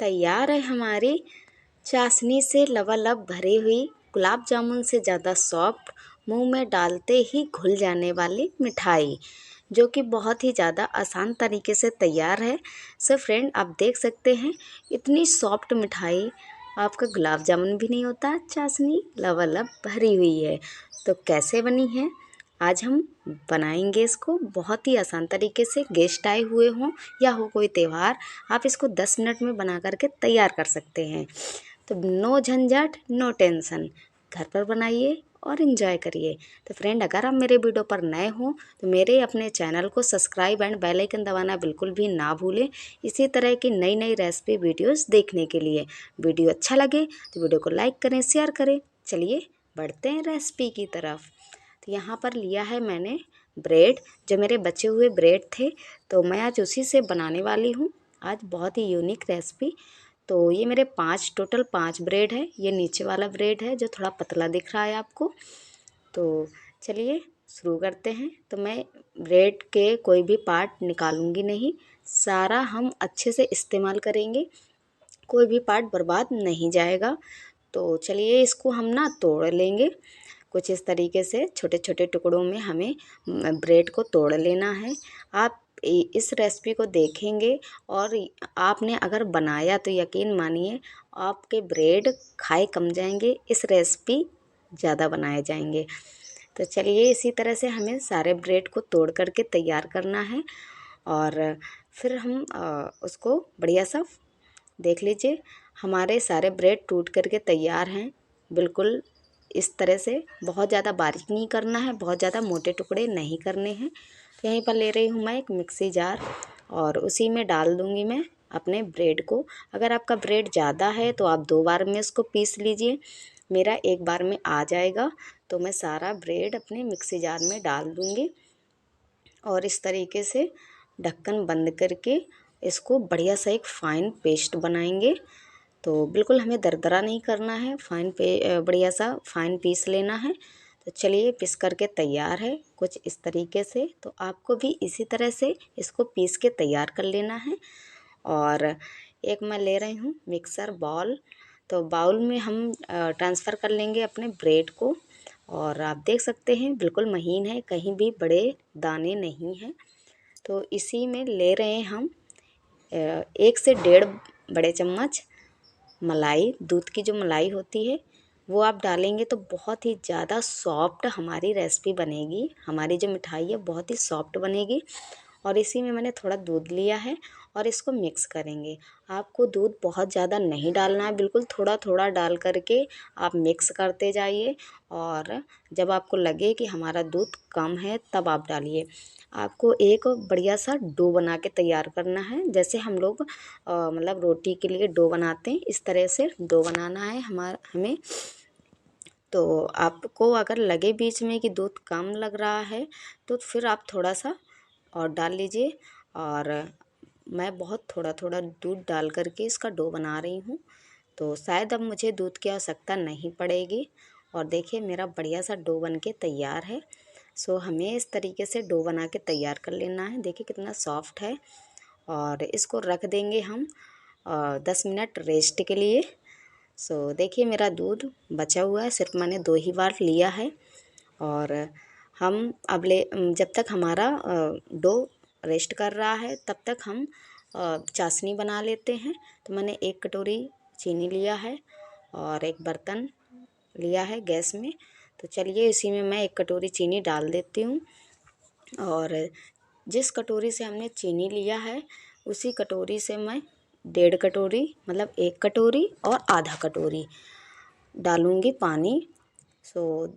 तैयार है हमारी चाशनी से लबालब भरी हुई गुलाब जामुन से ज़्यादा सॉफ्ट, मुंह में डालते ही घुल जाने वाली मिठाई, जो कि बहुत ही ज़्यादा आसान तरीके से तैयार है। सो फ्रेंड, आप देख सकते हैं इतनी सॉफ्ट मिठाई, आपका गुलाब जामुन भी नहीं होता, चाशनी लबालब भरी हुई है। तो कैसे बनी है आज हम बनाएंगे इसको बहुत ही आसान तरीके से। गेस्ट आए हुए हों या हो कोई त्यौहार, आप इसको 10 मिनट में बना करके तैयार कर सकते हैं। तो नो झंझट, नो टेंशन, घर पर बनाइए और इन्जॉय करिए। तो फ्रेंड, अगर आप मेरे वीडियो पर नए हों तो मेरे अपने चैनल को सब्सक्राइब एंड बेल आइकन दबाना बिल्कुल भी ना भूलें, इसी तरह की नई नई रेसिपी वीडियोस देखने के लिए। वीडियो अच्छा लगे तो वीडियो को लाइक करें, शेयर करें। चलिए बढ़ते हैं रेसिपी की तरफ। तो यहाँ पर लिया है मैंने ब्रेड, जो मेरे बचे हुए ब्रेड थे, तो मैं आज उसी से बनाने वाली हूँ आज बहुत ही यूनिक रेसिपी। तो ये मेरे टोटल 5 ब्रेड है। ये नीचे वाला ब्रेड है जो थोड़ा पतला दिख रहा है आपको। तो चलिए शुरू करते हैं। तो मैं ब्रेड के कोई भी पार्ट निकालूंगी नहीं, सारा हम अच्छे से इस्तेमाल करेंगे, कोई भी पार्ट बर्बाद नहीं जाएगा। तो चलिए इसको हम ना तोड़ लेंगे कुछ इस तरीके से, छोटे छोटे टुकड़ों में हमें ब्रेड को तोड़ लेना है। आप इस रेसिपी को देखेंगे और आपने अगर बनाया तो यकीन मानिए आपके ब्रेड खाए कम जाएंगे, इस रेसिपी ज़्यादा बनाए जाएंगे। तो चलिए इसी तरह से हमें सारे ब्रेड को तोड़ करके तैयार करना है और फिर हम उसको बढ़िया सा देख लीजिए। हमारे सारे ब्रेड टूट करके तैयार हैं बिल्कुल इस तरह से। बहुत ज़्यादा बारीक नहीं करना है, बहुत ज़्यादा मोटे टुकड़े नहीं करने हैं। तो यहीं पर ले रही हूँ मैं एक मिक्सी जार और उसी में डाल दूँगी मैं अपने ब्रेड को। अगर आपका ब्रेड ज़्यादा है तो आप 2 बार में इसको पीस लीजिए, मेरा एक बार में आ जाएगा। तो मैं सारा ब्रेड अपने मिक्सी जार में डाल दूँगी और इस तरीके से ढक्कन बंद करके इसको बढ़िया सा एक फ़ाइन पेस्ट बनाएंगे। तो बिल्कुल हमें दरदरा नहीं करना है, बढ़िया सा फ़ाइन पीस लेना है। तो चलिए पीस करके तैयार है कुछ इस तरीके से। तो आपको भी इसी तरह से इसको पीस के तैयार कर लेना है। और एक मैं ले रही हूँ मिक्सर बाउल, तो बाउल में हम ट्रांसफ़र कर लेंगे अपने ब्रेड को। और आप देख सकते हैं बिल्कुल महीन है, कहीं भी बड़े दाने नहीं हैं। तो इसी में ले रहे हैं हम 1 से 1.5 बड़े चम्मच मलाई, दूध की जो मलाई होती है वो आप डालेंगे तो बहुत ही ज़्यादा सॉफ्ट हमारी रेसिपी बनेगी। हमारी जो मिठाई है बहुत ही सॉफ्ट बनेगी। और इसी में मैंने थोड़ा दूध लिया है और इसको मिक्स करेंगे। आपको दूध बहुत ज़्यादा नहीं डालना है, बिल्कुल थोड़ा थोड़ा डाल करके आप मिक्स करते जाइए। और जब आपको लगे कि हमारा दूध कम है तब आप डालिए। आपको एक बढ़िया सा डो बना के तैयार करना है, जैसे हम लोग मतलब रोटी के लिए डो बनाते हैं, इस तरह से डो बनाना है हमें। तो आपको अगर लगे बीच में कि दूध कम लग रहा है तो फिर आप थोड़ा सा और डाल लीजिए। और मैं बहुत थोड़ा थोड़ा दूध डाल करके इसका डो बना रही हूँ, तो शायद अब मुझे दूध की आवश्यकता नहीं पड़ेगी। और देखिए मेरा बढ़िया सा डो बन के तैयार है। सो हमें इस तरीके से डो बना के तैयार कर लेना है। देखिए कितना सॉफ्ट है। और इसको रख देंगे हम 10 मिनट रेस्ट के लिए। सो देखिए मेरा दूध बचा हुआ है, सिर्फ मैंने 2 ही बार लिया है। और हम अब जब तक हमारा डो रेस्ट कर रहा है तब तक हम चाशनी बना लेते हैं। तो मैंने 1 कटोरी चीनी लिया है और एक बर्तन लिया है गैस में। तो चलिए इसी में मैं 1 कटोरी चीनी डाल देती हूँ। और जिस कटोरी से हमने चीनी लिया है उसी कटोरी से मैं 1.5 कटोरी, मतलब 1 कटोरी और आधा कटोरी डालूँगी पानी। सो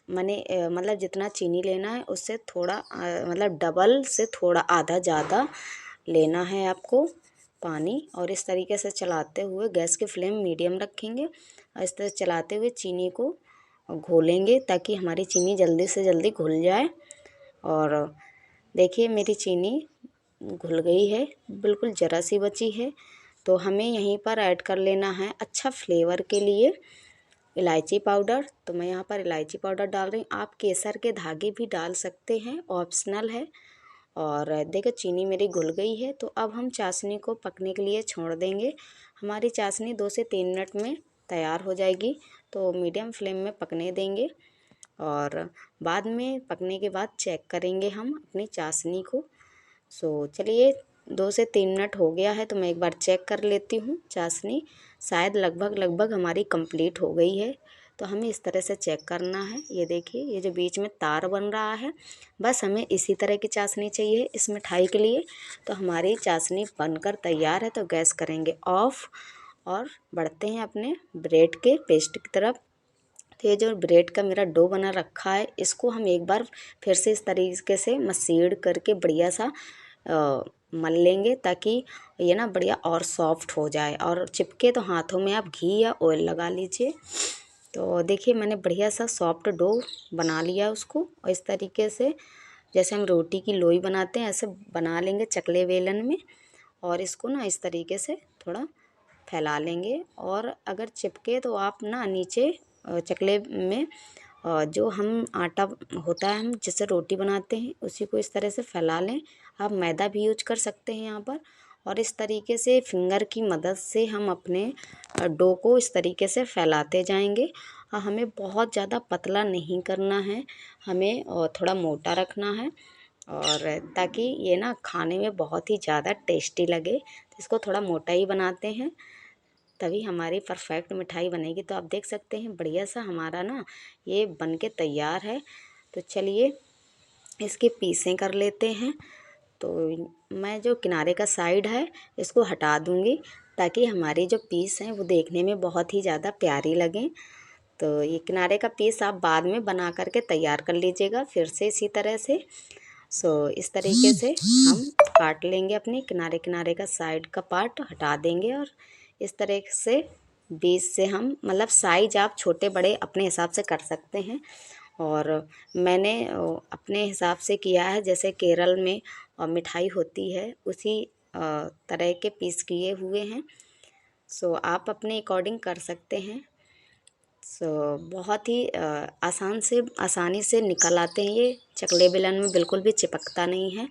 मैंने मतलब जितना चीनी लेना है उससे थोड़ा मतलब डबल से थोड़ा आधा ज़्यादा लेना है आपको पानी। और इस तरीके से चलाते हुए गैस की फ्लेम मीडियम रखेंगे और इस तरह चलाते हुए चीनी को घोलेंगे ताकि हमारी चीनी जल्दी से जल्दी घुल जाए। और देखिए मेरी चीनी घुल गई है, बिल्कुल ज़रा सी बची है। तो हमें यहीं पर ऐड कर लेना है अच्छा फ्लेवर के लिए इलायची पाउडर। तो मैं यहाँ पर इलायची पाउडर डाल रही हूँ। आप केसर के धागे भी डाल सकते हैं, ऑप्शनल है। और देखो चीनी मेरी घुल गई है। तो अब हम चाशनी को पकने के लिए छोड़ देंगे। हमारी चाशनी 2 से 3 मिनट में तैयार हो जाएगी। तो मीडियम फ्लेम में पकने देंगे और बाद में पकने के बाद चेक करेंगे हम अपनी चाशनी को। चलिए 2 से 3 मिनट हो गया है तो मैं एक बार चेक कर लेती हूँ। चाशनी शायद लगभग हमारी कंप्लीट हो गई है। तो हमें इस तरह से चेक करना है। ये देखिए, ये जो बीच में तार बन रहा है, बस हमें इसी तरह की चाशनी चाहिए इस मिठाई के लिए। तो हमारी चाशनी बनकर तैयार है। तो गैस करेंगे ऑफ और बढ़ते हैं अपने ब्रेड के पेस्ट की तरफ। तो ये जो ब्रेड का मेरा डो बना रखा है, इसको हम एक बार फिर से इस तरीके से मसीड़ करके बढ़िया सा मल लेंगे, ताकि ये ना बढ़िया और सॉफ्ट हो जाए। और चिपके तो हाथों में आप घी या ऑयल लगा लीजिए। तो देखिए मैंने बढ़िया सा सॉफ्ट डो बना लिया उसको, और इस तरीके से जैसे हम रोटी की लोई बनाते हैं ऐसे बना लेंगे चकले बेलन में। और इसको ना इस तरीके से थोड़ा फैला लेंगे। और अगर चिपके तो आप ना नीचे चकले में जो हम आटा होता है, हम जिससे रोटी बनाते हैं, उसी को इस तरह से फैला लें। आप मैदा भी यूज कर सकते हैं यहाँ पर। और इस तरीके से फिंगर की मदद से हम अपने डो को इस तरीके से फैलाते जाएंगे। और हमें बहुत ज़्यादा पतला नहीं करना है, हमें थोड़ा मोटा रखना है। और ताकि ये ना खाने में बहुत ही ज़्यादा टेस्टी लगे, तो इसको थोड़ा मोटा ही बनाते हैं, तभी हमारी परफेक्ट मिठाई बनेगी। तो आप देख सकते हैं बढ़िया सा हमारा ना ये बन के तैयार है। तो चलिए इसके पीसें कर लेते हैं। तो मैं जो किनारे का साइड है इसको हटा दूँगी, ताकि हमारी जो पीस हैं वो देखने में बहुत ही ज़्यादा प्यारी लगें। तो ये किनारे का पीस आप बाद में बना करके तैयार कर लीजिएगा फिर से इसी तरह से। इस तरीके से हम काट लेंगे, अपने किनारे किनारे का साइड का पार्ट हटा देंगे। और इस तरह से बीच से हम मतलब साइज आप छोटे बड़े अपने हिसाब से कर सकते हैं। और मैंने अपने हिसाब से किया है, जैसे केरल में मिठाई होती है उसी तरह के पीस किए हुए हैं। आप अपने अकॉर्डिंग कर सकते हैं। बहुत ही आसानी से निकल आते हैं ये। चकले बेलन में बिल्कुल भी चिपकता नहीं है।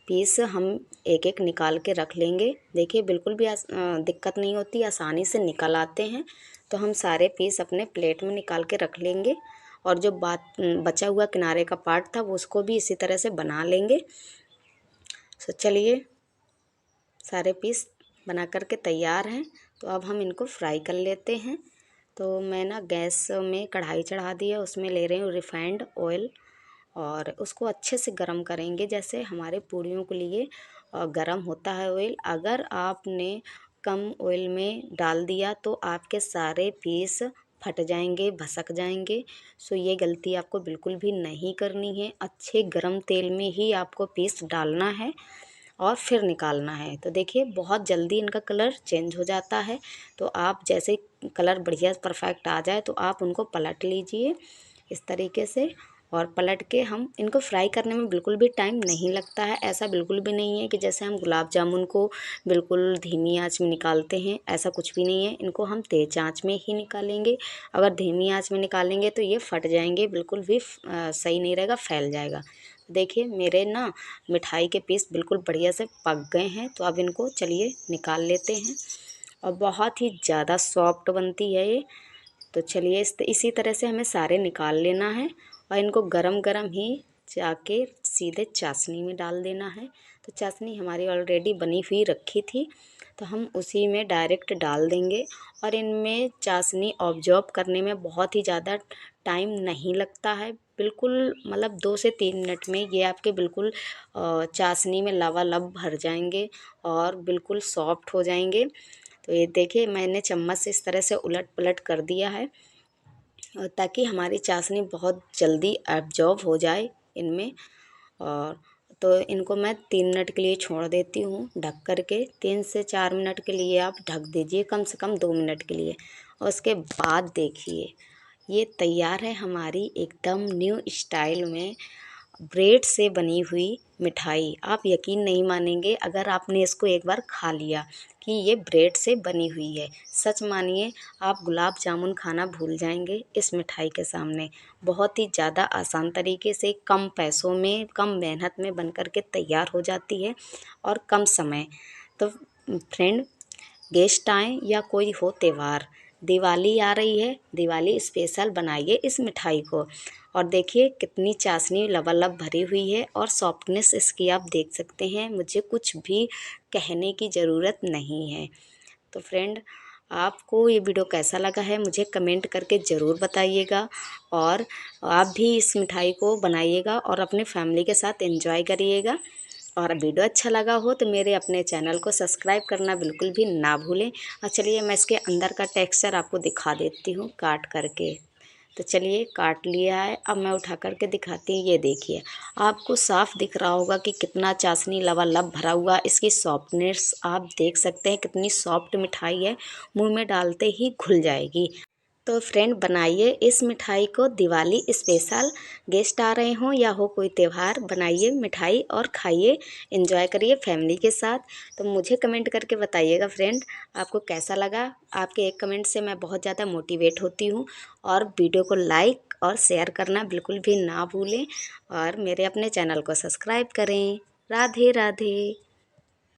पीस हम एक एक निकाल के रख लेंगे। देखिए बिल्कुल भी दिक्कत नहीं होती, आसानी से निकल आते हैं। तो हम सारे पीस अपने प्लेट में निकाल के रख लेंगे। और जो बचा हुआ किनारे का पार्ट था वो उसको भी इसी तरह से बना लेंगे। चलिए सारे पीस बना करके तैयार हैं। तो अब हम इनको फ्राई कर लेते हैं। तो मैं ना गैस में कढ़ाई चढ़ा दी है, उसमें ले रही हूँ रिफाइंड ऑयल। और उसको अच्छे से गरम करेंगे, जैसे हमारे पूड़ियों के लिए गरम होता है ऑयल। अगर आपने कम ऑयल में डाल दिया तो आपके सारे पीस फट जाएंगे, भसक जाएंगे। ये गलती आपको बिल्कुल भी नहीं करनी है। अच्छे गरम तेल में ही आपको पीस डालना है और फिर निकालना है। तो देखिए बहुत जल्दी इनका कलर चेंज हो जाता है। तो आप जैसे कलर बढ़िया परफेक्ट आ जाए तो आप उनको पलट लीजिए इस तरीके से। और पलट के हम इनको फ्राई करने में बिल्कुल भी टाइम नहीं लगता है। ऐसा बिल्कुल भी नहीं है कि जैसे हम गुलाब जामुन को बिल्कुल धीमी आंच में निकालते हैं, ऐसा कुछ भी नहीं है। इनको हम तेज़ आंच में ही निकालेंगे। अगर धीमी आंच में निकालेंगे तो ये फट जाएंगे, बिल्कुल भी सही नहीं रहेगा, फैल जाएगा। देखिए मेरे ना मिठाई के पीस बिल्कुल बढ़िया से पक गए हैं। तो अब इनको चलिए निकाल लेते हैं। और बहुत ही ज़्यादा सॉफ्ट बनती है ये। तो चलिए इसी तरह से हमें सारे निकाल लेना है। और इनको गरम गरम ही जाके सीधे चाशनी में डाल देना है। तो चाशनी हमारी ऑलरेडी बनी हुई रखी थी, तो हम उसी में डायरेक्ट डाल देंगे। और इनमें चाशनी ऑब्जॉर्ब करने में बहुत ही ज़्यादा टाइम नहीं लगता है। बिल्कुल मतलब 2 से 3 मिनट में ये आपके बिल्कुल चाशनी में लबालब भर जाएंगे और बिल्कुल सॉफ्ट हो जाएंगे। तो ये देखिए मैंने चम्मच से इस तरह से उलट पलट कर दिया है, ताकि हमारी चाशनी बहुत जल्दी एब्जॉर्ब हो जाए इनमें। और तो इनको मैं 3 मिनट के लिए छोड़ देती हूँ ढक कर के। 3 से 4 मिनट के लिए आप ढक दीजिए, कम से कम 2 मिनट के लिए। और उसके बाद देखिए ये तैयार है हमारी एकदम न्यू स्टाइल में ब्रेड से बनी हुई मिठाई। आप यकीन नहीं मानेंगे अगर आपने इसको एक बार खा लिया कि ये ब्रेड से बनी हुई है। सच मानिए आप गुलाब जामुन खाना भूल जाएंगे इस मिठाई के सामने। बहुत ही ज़्यादा आसान तरीके से कम पैसों में कम मेहनत में बन कर के तैयार हो जाती है और कम समय। तो फ्रेंड, गेस्ट आएँ या कोई हो त्योहार, दिवाली आ रही है, दिवाली स्पेशल बनाइए इस मिठाई को। और देखिए कितनी चाशनी लबालब भरी हुई है और सॉफ्टनेस इसकी आप देख सकते हैं। मुझे कुछ भी कहने की ज़रूरत नहीं है। तो फ्रेंड, आपको ये वीडियो कैसा लगा है मुझे कमेंट करके ज़रूर बताइएगा। और आप भी इस मिठाई को बनाइएगा और अपने फैमिली के साथ एंजॉय करिएगा। और वीडियो अच्छा लगा हो तो मेरे अपने चैनल को सब्सक्राइब करना बिल्कुल भी ना भूलें। और चलिए मैं इसके अंदर का टेक्सचर आपको दिखा देती हूँ काट करके। तो चलिए काट लिया है, अब मैं उठा करके दिखाती हूँ। ये देखिए आपको साफ दिख रहा होगा कि कितना चाशनी लबालब भरा हुआ। इसकी सॉफ्टनेस आप देख सकते हैं, कितनी सॉफ्ट मिठाई है, मुंह में डालते ही घुल जाएगी। तो फ्रेंड, बनाइए इस मिठाई को दिवाली स्पेशल। गेस्ट आ रहे हों या हो कोई त्योहार, बनाइए मिठाई और खाइए, एंजॉय करिए फैमिली के साथ। तो मुझे कमेंट करके बताइएगा फ्रेंड आपको कैसा लगा। आपके एक कमेंट से मैं बहुत ज़्यादा मोटिवेट होती हूँ। और वीडियो को लाइक और शेयर करना बिल्कुल भी ना भूलें और मेरे अपने चैनल को सब्सक्राइब करें। राधे राधे।